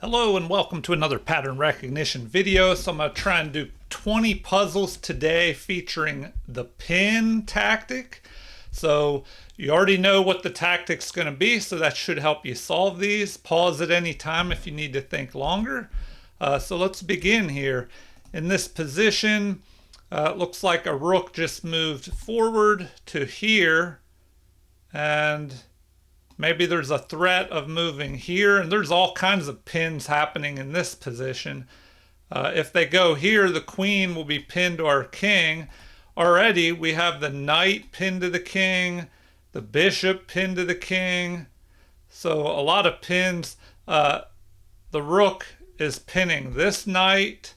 Hello and welcome to another pattern recognition video. So I'm going to try and do 20 puzzles today featuring the pin tactic. So you already know what the tactic's going to be, so that should help you solve these. Pause at any time if you need to think longer. So let's begin here. In this position, it looks like a rook just moved forward to here, and maybe there's a threat of moving here, and there's all kinds of pins happening in this position. If they go here, the queen will be pinned to our king. Already we have the knight pinned to the king, the bishop pinned to the king. So a lot of pins. The rook is pinning this knight.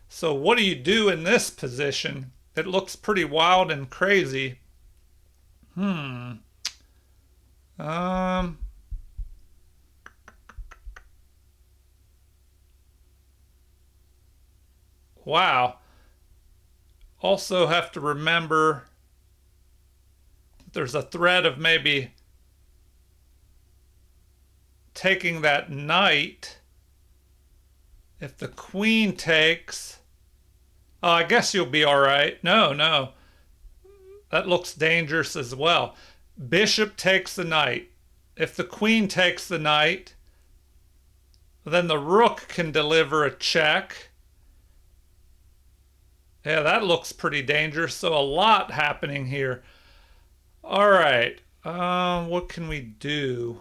So what do you do in this position? It looks pretty wild and crazy. Wow. Also have to remember that there's a threat of maybe taking that knight. If the queen takes, oh, I guess you'll be all right. No, that looks dangerous as well. Bishop takes the knight. If the queen takes the knight, then the rook can deliver a check. Yeah, that looks pretty dangerous. So a lot happening here. All right. What can we do?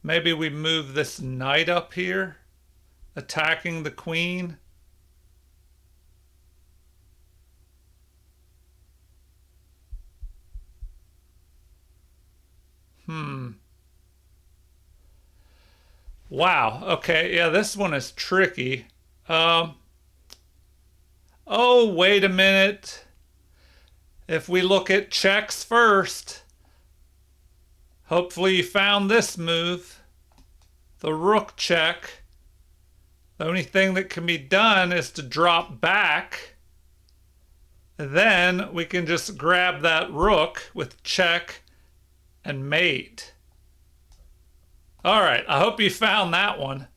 Maybe we move this knight up here, attacking the queen. Wow. Okay. Yeah, this one is tricky. Oh, wait a minute. If we look at checks first, hopefully you found this move. The rook check. The only thing that can be done is to drop back. Then we can just grab that rook with check and mate. All right, I hope you found that one.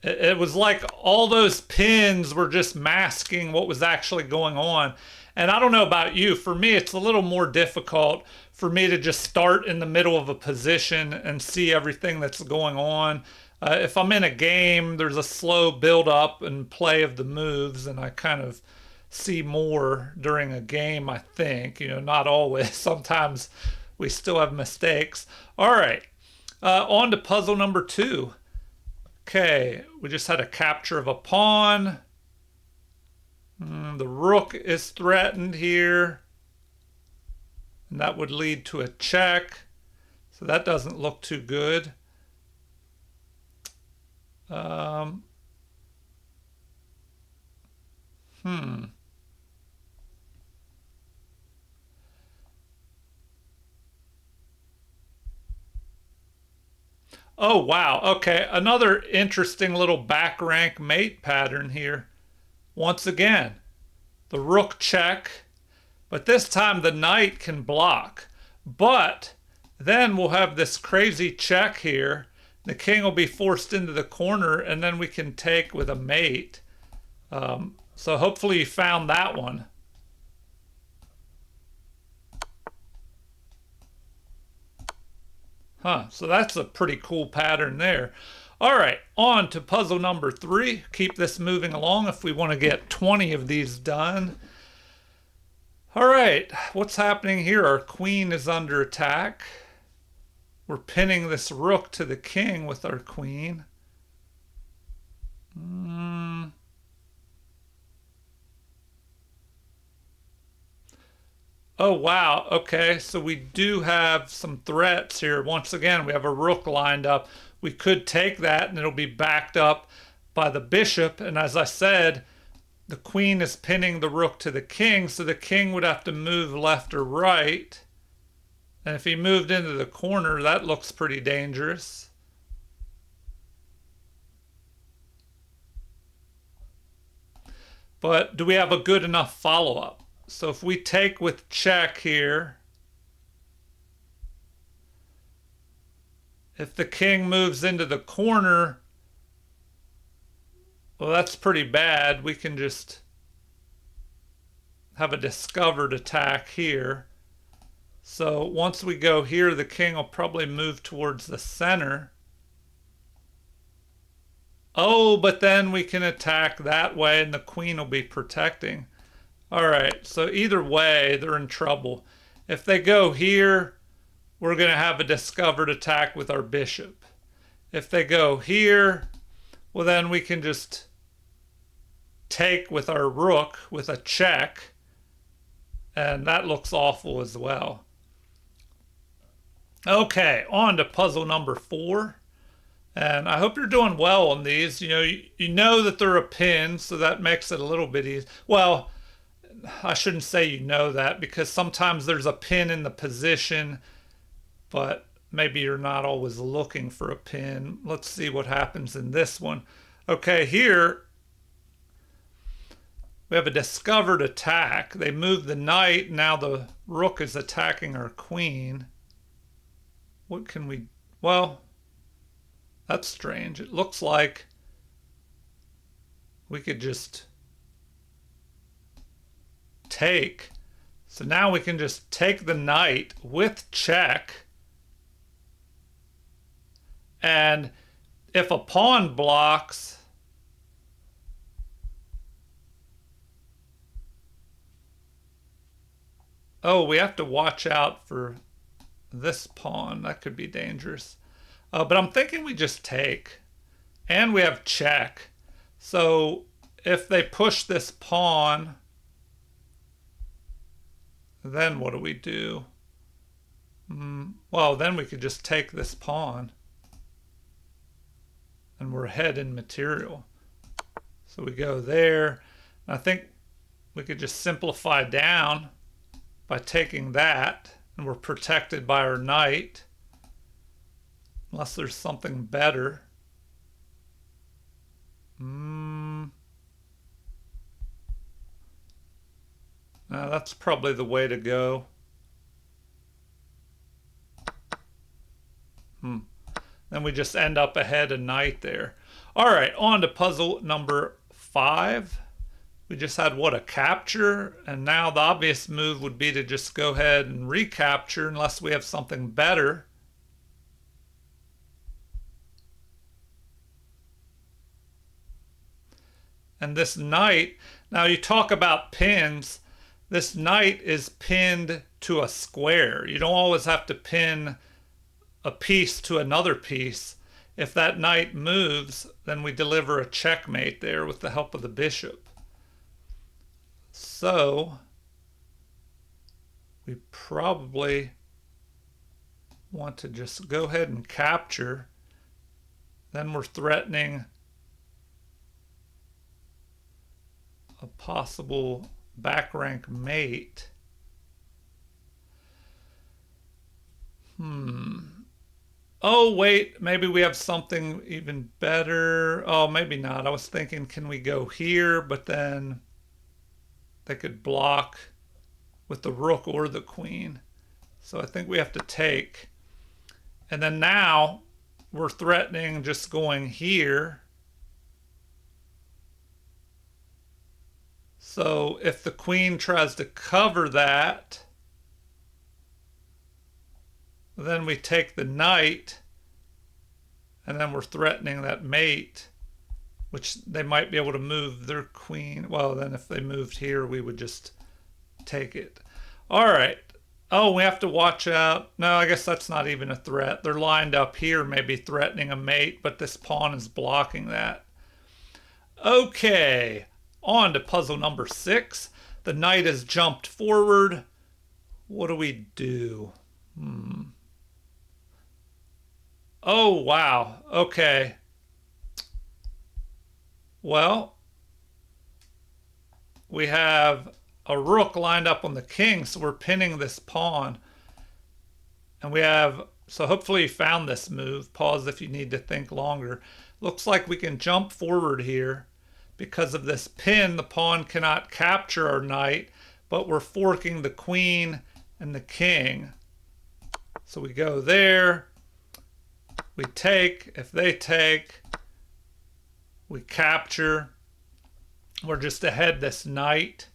It was like all those pins were just masking what was actually going on. And I don't know about you, for me, it's a little more difficult for me to just start in the middle of a position and see everything that's going on. If I'm in a game, there's a slow build up and play of the moves, and I kind of see more during a game, I think. Not always. Sometimes we still have mistakes. All right, on to puzzle number 2. Okay, we just had a capture of a pawn. The rook is threatened here, and that would lead to a check. So that doesn't look too good. Oh, wow. Okay, another interesting little back rank mate pattern here. Once again, the rook check, but this time the knight can block. But then we'll have this crazy check here. The king will be forced into the corner, and then we can take with a mate. So hopefully you found that one. So that's a pretty cool pattern there. All right, on to puzzle number 3. Keep this moving along if we want to get 20 of these done. All right, what's happening here? Our queen is under attack. We're pinning this rook to the king with our queen. Oh, wow. Okay, so we do have some threats here. Once again, we have a rook lined up. We could take that and it'll be backed up by the bishop. And as I said, the queen is pinning the rook to the king, so the king would have to move left or right. And if he moved into the corner, that looks pretty dangerous. But do we have a good enough follow-up? So if we take with check here, If the king moves into the corner, well, that's pretty bad. We can just have a discovered attack here. So once we go here, the king will probably move towards the center. Oh, but then we can attack that way and the queen will be protecting. All right, so either way, they're in trouble. If they go here, we're going to have a discovered attack with our bishop. If they go here, well, then we can just take with our rook with a check, and that looks awful as well. Okay, on to puzzle number 4. And I hope you're doing well on these. You know that they're a pin, so that makes it a little bit easy. Well, I shouldn't say you know that, because sometimes there's a pin in the position, but maybe you're not always looking for a pin. Let's see what happens in this one. Okay, here we have a discovered attack. They move the knight. Now the rook is attacking our queen. What can we... Well, that's strange. It looks like we could just take. So now we can just take the knight with check. And if a pawn blocks, oh, we have to watch out for this pawn. That could be dangerous. But I'm thinking we just take. And we have check. So if they push this pawn, then what do we do? Well, then we could just take this pawn. And we're ahead in material. So we go there. And I think we could just simplify down by taking that. And we're protected by our knight. Unless there's something better. Now that's probably the way to go. Then we just end up ahead a knight there. All right, on to puzzle number 5. We just had, what, a capture? And now the obvious move would be to just go ahead and recapture unless we have something better. And this knight, now you talk about pins, this knight is pinned to a square. You don't always have to pin a piece to another piece. If that knight moves, then we deliver a checkmate there with the help of the bishop. So we probably want to just go ahead and capture. Then we're threatening a possible back rank mate. Oh, wait, maybe we have something even better. Oh, maybe not. I was thinking, can we go here? But then they could block with the rook or the queen. So I think we have to take. And then now we're threatening just going here. So if the queen tries to cover that, then we take the knight, and then we're threatening that mate, which they might be able to move their queen. Well, then if they moved here, we would just take it. All right. Oh, we have to watch out. No, I guess that's not even a threat. They're lined up here, maybe threatening a mate, but this pawn is blocking that. Okay. On to puzzle number 6. The knight has jumped forward. What do we do? Oh, wow. Okay. Well, we have a rook lined up on the king, so we're pinning this pawn. And we have, so hopefully you found this move. Pause if you need to think longer. Looks like we can jump forward here. Because of this pin, the pawn cannot capture our knight, but we're forking the queen and the king. So we go there. We take, if they take, we capture. We're just ahead this knight.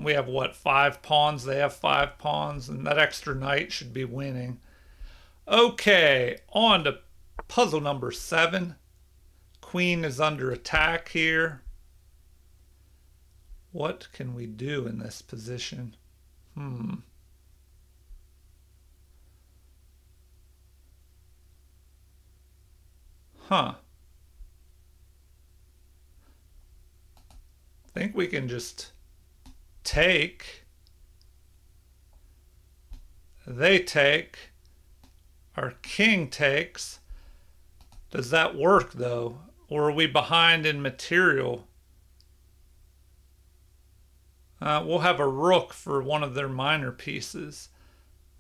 We have what, 5 pawns? They have 5 pawns, and that extra knight should be winning. Okay, on to puzzle number 7. Queen is under attack here. What can we do in this position? I think we can just take. They take. Our king takes. Does that work though? Or are we behind in material? We'll have a rook for one of their minor pieces.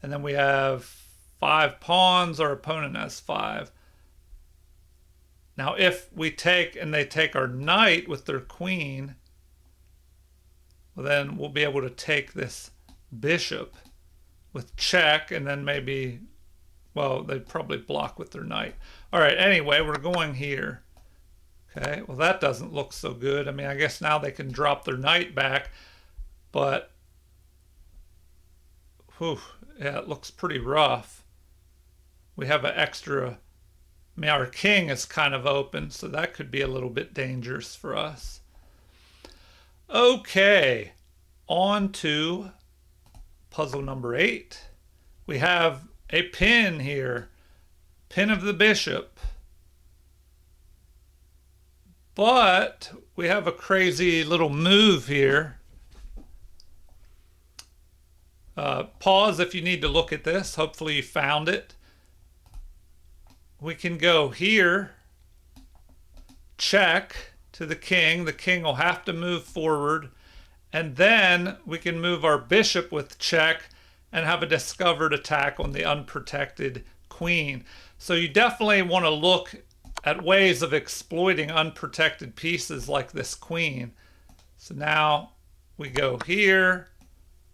And then we have 5 pawns. Our opponent has 5. Now if we take and they take our knight with their queen, well, then we'll be able to take this bishop with check, and then maybe, well, they'd probably block with their knight. All right, anyway, we're going here. Okay, well, that doesn't look so good. I mean, I guess now they can drop their knight back, but, whew, yeah, it looks pretty rough. We have an extra, I mean, our king is kind of open, so that could be a little bit dangerous for us. Okay, on to puzzle number 8. We have a pin here, pin of the bishop. But we have a crazy little move here. Pause if you need to look at this. Hopefully you found it. We can go here, check to the king. The king will have to move forward. And then we can move our bishop with check and have a discovered attack on the unprotected queen. So you definitely want to look at ways of exploiting unprotected pieces like this queen. So now we go here,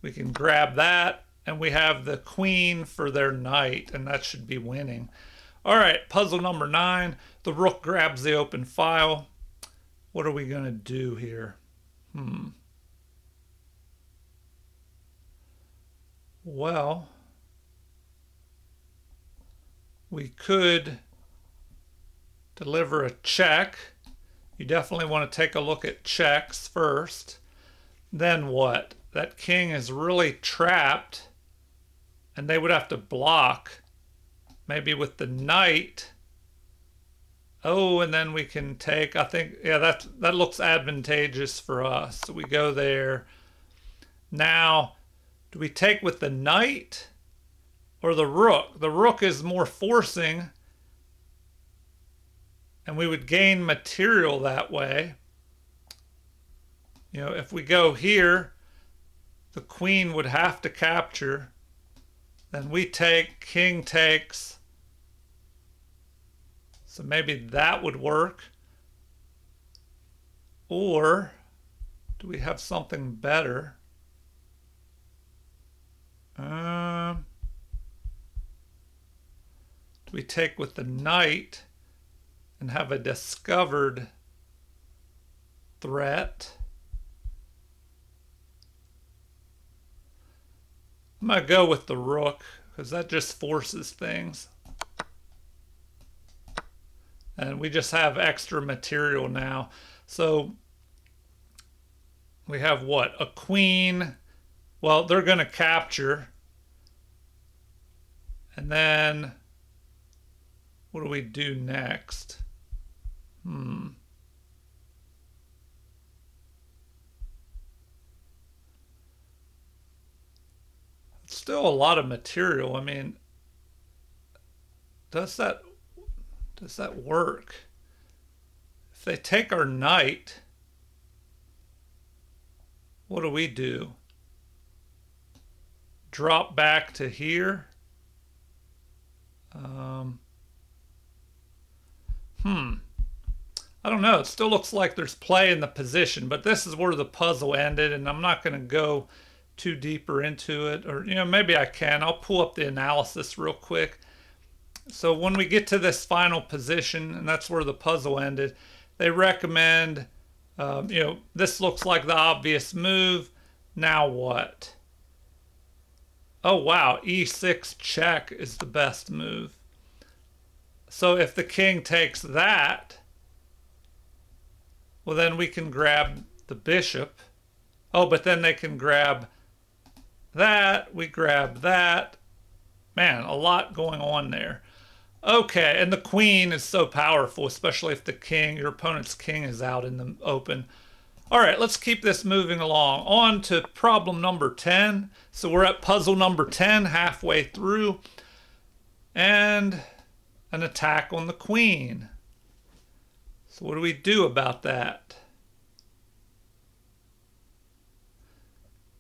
we can grab that, and we have the queen for their knight, and that should be winning. All right, puzzle number 9. The rook grabs the open file. What are we going to do here? Well, we could deliver a check. You definitely want to take a look at checks first. Then what? That king is really trapped, and they would have to block, maybe with the knight. Oh, and then we can take, I think, yeah, that looks advantageous for us. So we go there. Now, do we take with the knight or the rook? The rook is more forcing, and we would gain material that way. You know, if we go here, the queen would have to capture. Then we take, king takes. So maybe that would work. Or do we have something better? Do we take with the knight and have a discovered threat? I'm going to go with the rook because that just forces things. And we just have extra material now. So we have what? A queen. Well, they're going to capture. And then what do we do next? It's still a lot of material. I mean, does that work? If they take our knight, what do we do? Drop back to here? I don't know. It still looks like there's play in the position, but this is where the puzzle ended, and I'm not going to go too deeper into it. Or, you know, maybe I can. I'll pull up the analysis real quick. So when we get to this final position, and that's where the puzzle ended, they recommend, this looks like the obvious move. Now what? Oh wow, e6 check is the best move. So if the king takes that, well then we can grab the bishop. Oh, but then they can grab that. We grab that. Man, a lot going on there. Okay, and the queen is so powerful, especially if the king, your opponent's king, is out in the open. All right, let's keep this moving along. On to problem number 10. So we're at puzzle number 10, halfway through. And an attack on the queen. So what do we do about that?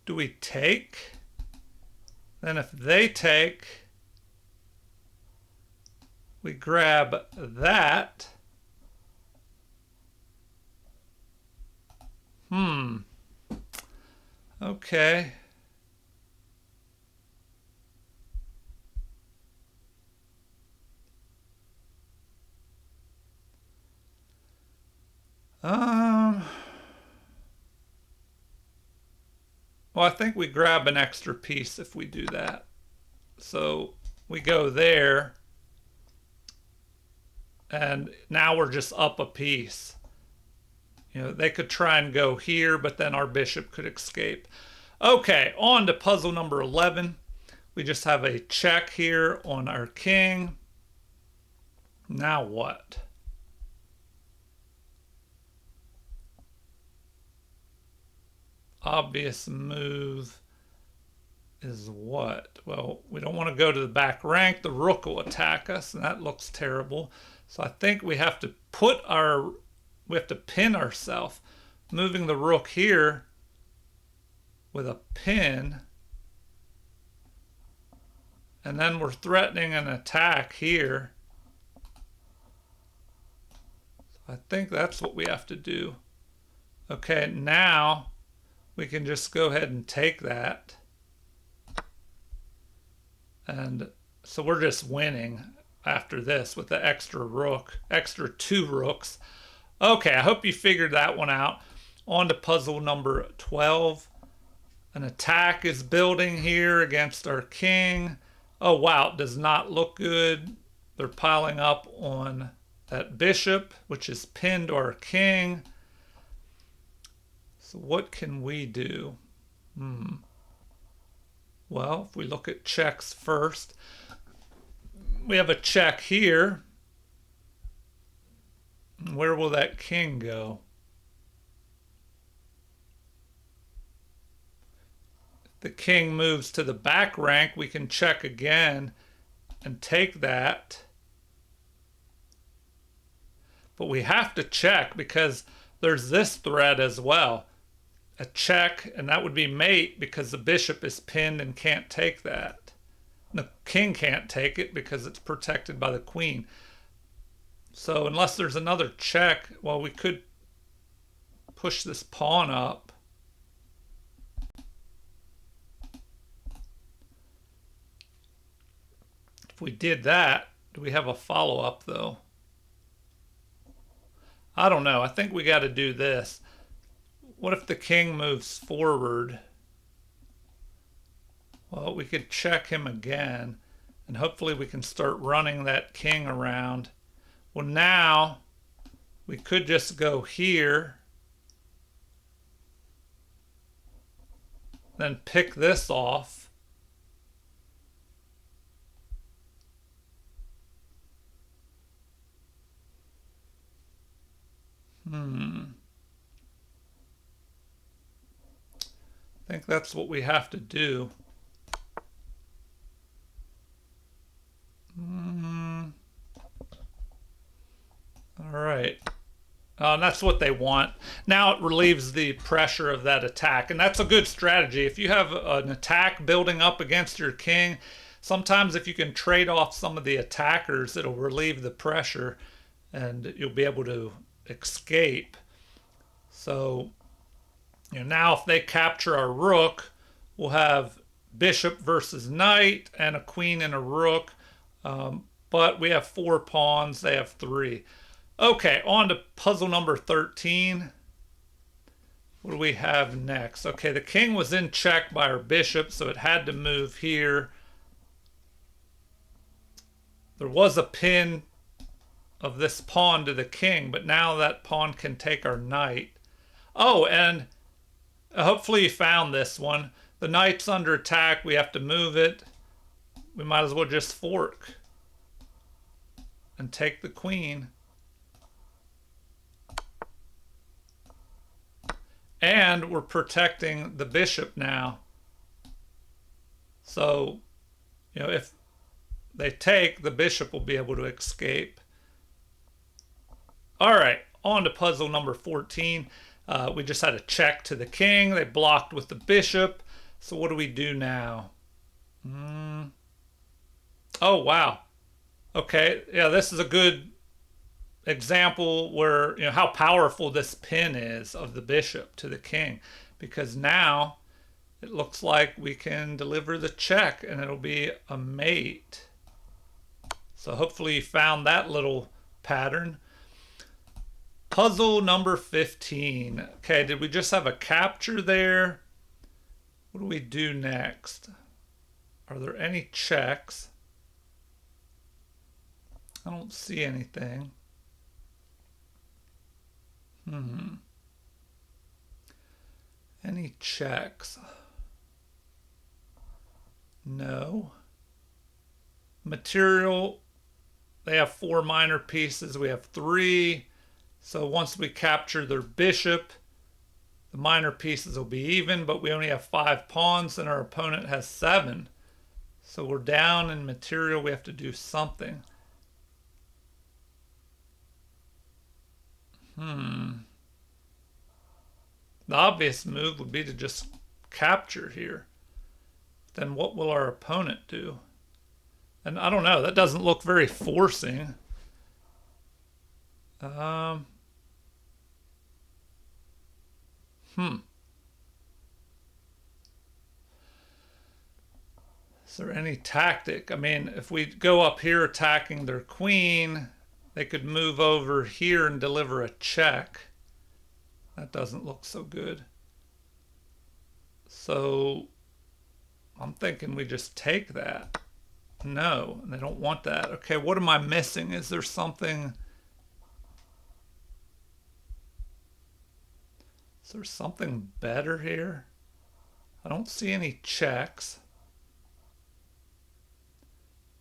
Do we take? Then if they take, we grab that. Okay. Well, I think we grab an extra piece if we do that. So we go there, and now we're just up a piece. They could try and go here, but then our bishop could escape. Okay, on to puzzle number 11. We just have a check here on our king. Now what? Obvious move is what? Well, we don't want to go to the back rank. The rook will attack us, and that looks terrible. So I think we have to pin ourselves. Moving the rook here with a pin. And then we're threatening an attack here. So I think that's what we have to do. Okay, now we can just go ahead and take that. And so we're just winning after this with the extra rook, extra 2 rooks. Okay, I hope you figured that one out. On to puzzle number 12. An attack is building here against our king. Oh wow, it does not look good. They're piling up on that bishop, which is pinned to our king. So what can we do? Well, if we look at checks first, we have a check here. Where will that king go? If the king moves to the back rank, we can check again and take that. But we have to check because there's this threat as well. A check, and that would be mate because the bishop is pinned and can't take that. The king can't take it because it's protected by the queen. So unless there's another check, well, we could push this pawn up. If we did that, do we have a follow-up though? I don't know. I think we got to do this. What if the king moves forward? Well, we could check him again, and hopefully we can start running that king around. Well, now we could just go here, then pick this off. I think that's what we have to do. All right. And that's what they want. Now it relieves the pressure of that attack. And that's a good strategy. If you have an attack building up against your king, sometimes if you can trade off some of the attackers, it'll relieve the pressure and you'll be able to escape. So, now if they capture our rook, we'll have bishop versus knight and a queen and a rook. but we have 4 pawns, they have 3. Okay, on to puzzle number 13. What do we have next? Okay, the king was in check by our bishop, so it had to move here. There was a pin of this pawn to the king, but now that pawn can take our knight. Oh, and hopefully you found this one. The knight's under attack. We have to move it. We might as well just fork and take the queen. And we're protecting the bishop now. So, if they take, the bishop will be able to escape. All right, on to puzzle number 14. We just had a check to the king. They blocked with the bishop. So what do we do now? Oh, wow. Okay, yeah, this is a good example where, how powerful this pin is of the bishop to the king. Because now it looks like we can deliver the check and it'll be a mate. So hopefully you found that little pattern. Puzzle number 15. Okay, did we just have a capture there? What do we do next? Are there any checks? I don't see anything. Any checks? No. Material, they have 4 minor pieces. We have 3. So once we capture their bishop, the minor pieces will be even, but we only have 5 pawns and our opponent has 7. So we're down in material. We have to do something. The obvious move would be to just capture here. Then what will our opponent do? And I don't know. That doesn't look very forcing. Is there any tactic? I mean, if we go up here attacking their queen, they could move over here and deliver a check. That doesn't look so good. So I'm thinking we just take that. No, they don't want that. Okay, what am I missing? Is there something? Is there something better here? I don't see any checks.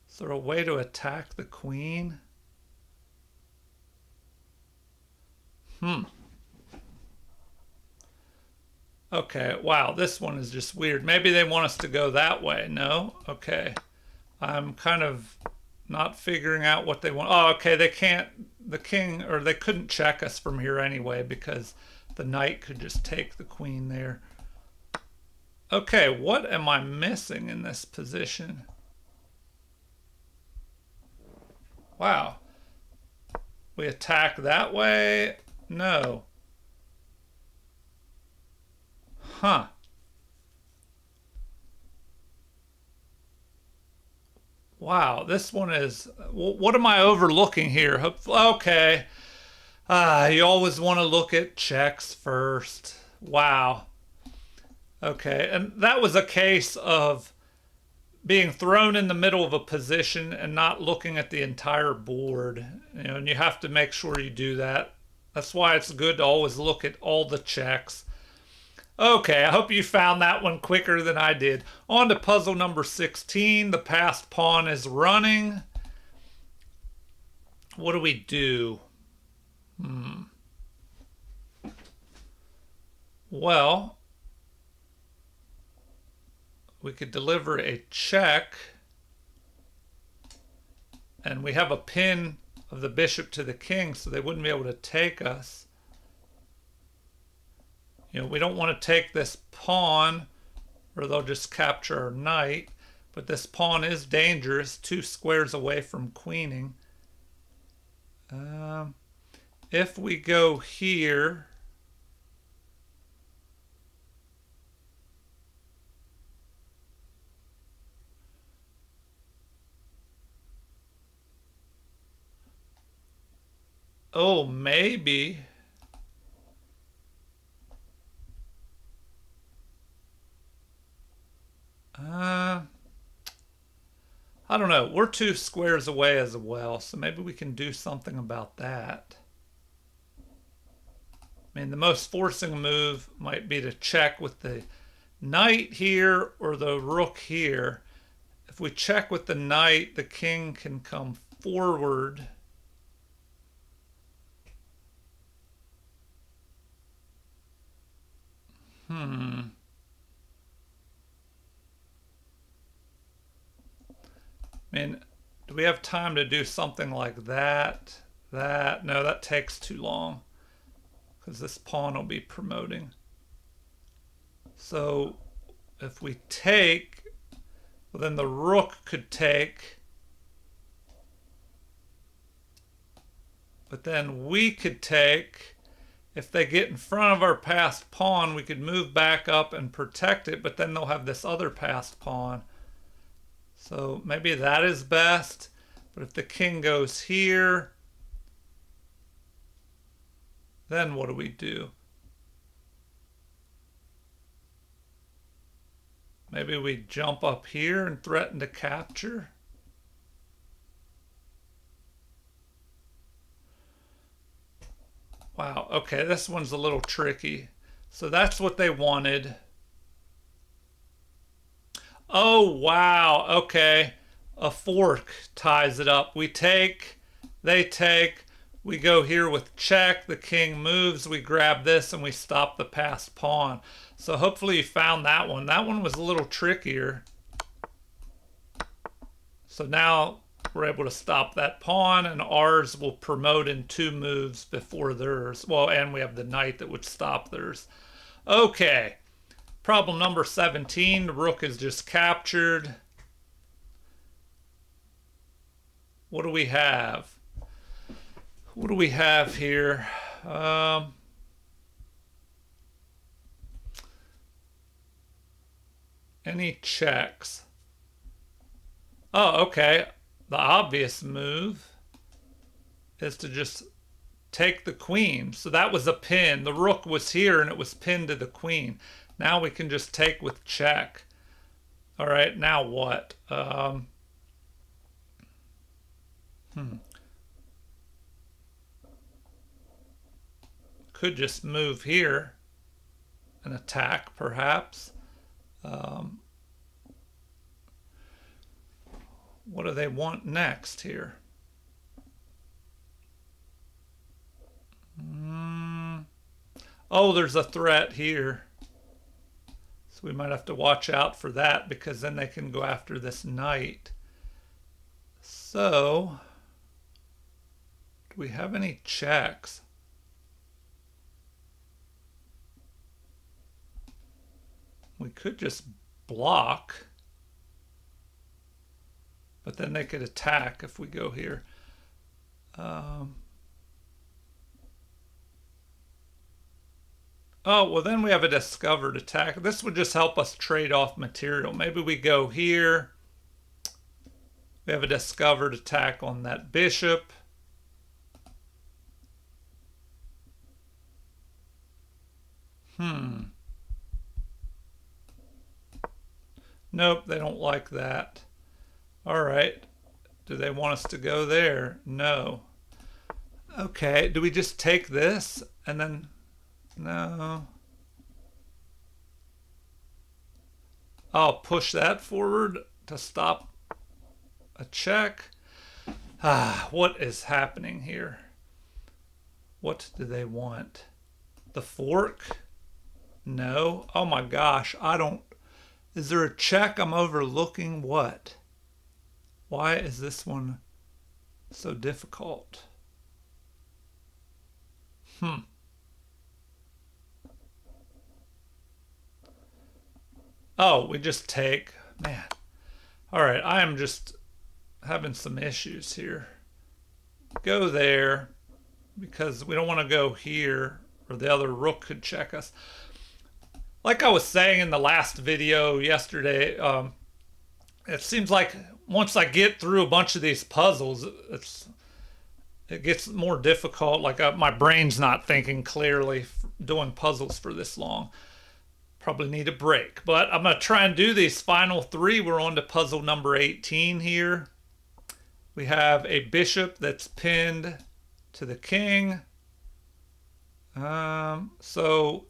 Is there a way to attack the queen? Okay, wow, this one is just weird. Maybe they want us to go that way. No? Okay. I'm kind of not figuring out what they want. Oh, okay, they can't, the king, or they couldn't check us from here anyway because the knight could just take the queen there. Okay, what am I missing in this position? Wow. We attack that way? No. Huh. Wow, this one is... What am I overlooking here? Okay. You always want to look at checks first. Wow. Okay, and that was a case of being thrown in the middle of a position and not looking at the entire board. And you have to make sure you do that. That's why it's good to always look at all the checks. Okay, I hope you found that one quicker than I did. On to puzzle number 16. The passed pawn is running. What do we do? Well, we could deliver a check. And we have a pin of the bishop to the king, so they wouldn't be able to take us. We don't want to take this pawn, or they'll just capture our knight. But this pawn is dangerous, 2 squares away from queening. If we go here, Oh, maybe. I don't know. We're 2 squares away as well, so maybe we can do something about that. I mean, the most forcing move might be to check with the knight here or the rook here. If we check with the knight, the king can come forward. I mean, do we have time to do something like that? No, that takes too long because this pawn will be promoting. So if we take, well, then the rook could take, but then we could take. If they get in front of our passed pawn, we could move back up and protect it, but then they'll have this other passed pawn. So maybe that is best. But if the king goes here, then what do we do? Maybe we jump up here and threaten to capture. Wow, okay, this one's a little tricky. So that's what they wanted. Oh, wow, okay. A fork ties it up. We take, they take, we go here with check, the king moves, we grab this and we stop the passed pawn. So hopefully you found that one. That one was a little trickier. So now we're able to stop that pawn and ours will promote in 2 moves before theirs. Well, and we have the knight that would stop theirs. Okay. Problem number 17, the rook is just captured. What do we have? What do we have here? Any checks? Oh, okay. The obvious move is to just take the queen. So that was a pin. The rook was here and it was pinned to the queen. Now we can just take with check. All right, now what? Could just move here and attack, perhaps. What do they want next here? Oh, there's a threat here. So we might have to watch out for that because then they can go after this knight. So, do we have any checks? We could just block, but then they could attack if we go here. Oh, well then we have a discovered attack. This would just help us trade off material. Maybe we go here. We have a discovered attack on that bishop. Nope, they don't like that. All right. Do they want us to go there? No. Okay, do we just take this and then... No. I'll push that forward to stop a check. What is happening here? What do they want? The fork? No. Oh my gosh, I don't... Is there a check I'm overlooking? What? Why is this one so difficult? Oh, we just take. Man. All right, I am just having some issues here. Go there because we don't want to go here or the other rook could check us. Like I was saying in the last video yesterday, it seems like once I get through a bunch of these puzzles, it gets more difficult. Like my brain's not thinking clearly doing puzzles for this long. Probably need a break. But I'm going to try and do these final three. We're on to puzzle number 18 here. We have a bishop that's pinned to the king. So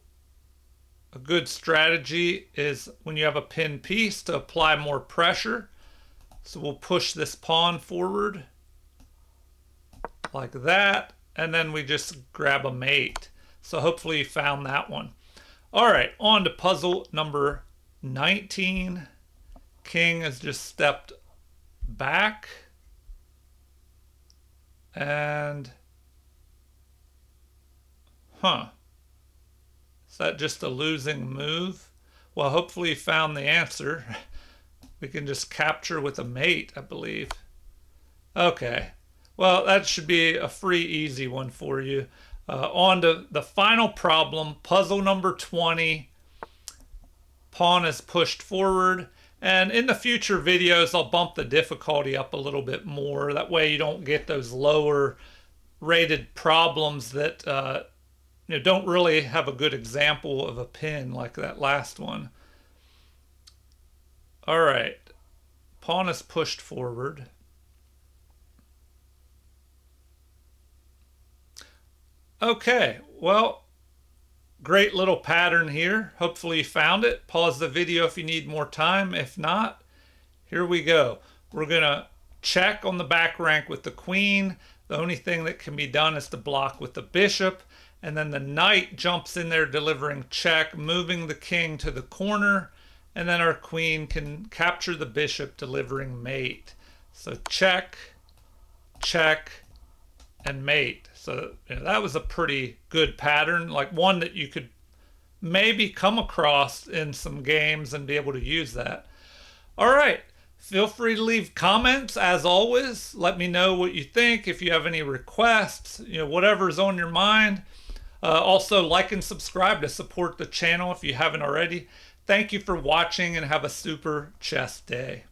a good strategy is when you have a pinned piece to apply more pressure. So we'll push this pawn forward like that, and then we just grab a mate. So hopefully you found that one. All right, on to puzzle number 19. King has just stepped back. And, is that just a losing move? Well, hopefully you found the answer. We can just capture with a mate, I believe. Okay. Well, that should be a free, easy one for you. On to the final problem, puzzle number 20. Pawn is pushed forward. And in the future videos, I'll bump the difficulty up a little bit more. That way you don't get those lower rated problems that don't really have a good example of a pin like that last one. All right. Pawn is pushed forward. Okay, well, great little pattern here. Hopefully you found it. Pause the video if you need more time. If not, here we go. We're going to check on the back rank with the queen. The only thing that can be done is to block with the bishop. And then the knight jumps in there delivering check, moving the king to the corner. And then our queen can capture the bishop delivering mate. So check, check, and mate. So that was a pretty good pattern, like one that you could maybe come across in some games and be able to use that. All right, feel free to leave comments as always. Let me know what you think. If you have any requests, whatever's on your mind. Also, like and subscribe to support the channel if you haven't already. Thank you for watching and have a super chess day.